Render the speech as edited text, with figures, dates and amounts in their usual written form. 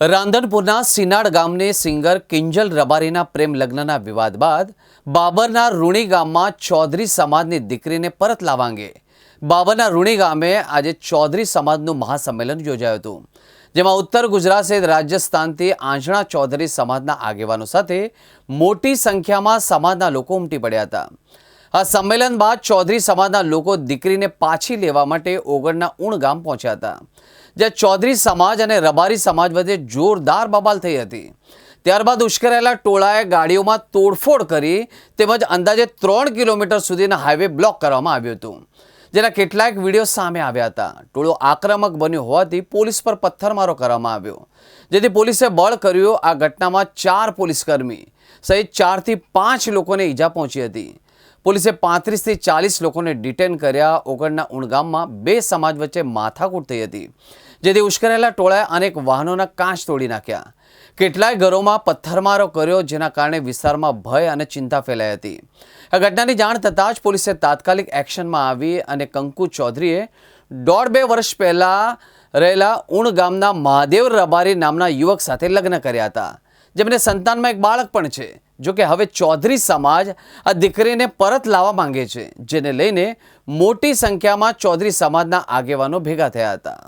રાંધનપુરના સિનાડ ગામની સિંગર કિંજલ રબારીના પ્રેમ લગ્નના વિવાદ બાદ બાબરના રૂણી ગામમાં ચૌધરી સમાજની દીકરીને પરત લાવવા અંગે બાબરના રૂણી ગામે આજે ચૌધરી સમાજનું મહાસંમેલન યોજાયું હતું, જેમાં ઉત્તર ગુજરાત સહિત રાજસ્થાનથી આંજણા ચૌધરી સમાજના આગેવાનો સાથે મોટી સંખ્યામાં સમાજના લોકો ઉમટી પડ્યા હતા। આ સંમેલન બાદ ચૌધરી સમાજના લોકો દીકરીને પાછી લેવા માટે ઓગણના ઉણ ગામ પહોંચ્યા હતા, જ્યાં ચૌધરી સમાજ અને રબારી સમાજ વચ્ચે જોરદાર બબાલ થઈ હતી। ત્યારબાદ ઉશ્કેરાયેલા ટોળાએ ગાડીઓમાં તોડફોડ કરી તેમજ અંદાજે 3 કિલોમીટર સુધીના હાઈવે બ્લોક કરવામાં આવ્યું હતું, જેના કેટલાક વિડીયો સામે આવ્યા હતા। ટોળો આક્રમક બન્યો હોવાથી પોલીસ પર પથ્થરમારો કરવામાં આવ્યો, જેથી પોલીસે બળ કર્યું। આ ઘટનામાં 4 પોલીસકર્મી સહિત 4 થી 5 લોકોને ઈજા પહોંચી હતી। પોલીસે 35 થી 40 લોકોને ડિટેન કર્યા। ઓગણના ઉણ ગામમાં 2 સમાજ વચ્ચે માથાકૂટ થઈ હતી, જેથી ઉશ્કેરાયેલા ટોળાએ અનેક વાહનોના કાચ તોડી નાખ્યા। કેટલાય ઘરોમાં પથ્થરમારો કર્યો, જેના કારણે વિસ્તારમાં ભય અને ચિંતા ફેલાઈ હતી। આ ઘટનાની જાણ થતાં જ પોલીસે તાત્કાલિક એક્શનમાં આવી અને કંકુ ચૌધરીએ 1.5-2 વર્ષ પહેલા રહેલા ઉણ ગામના મહાદેવ રબારી નામના યુવક સાથે લગ્ન કર્યા હતા, જેમને સંતાનમાં એક બાળક પણ છે। જોકે હવે ચૌધરી સમાજ આ દીકરીને પરત લાવવા માંગે છે, જેને લઈને મોટી સંખ્યામાં ચૌધરી સમાજના આગેવાનો ભેગા થયા હતા।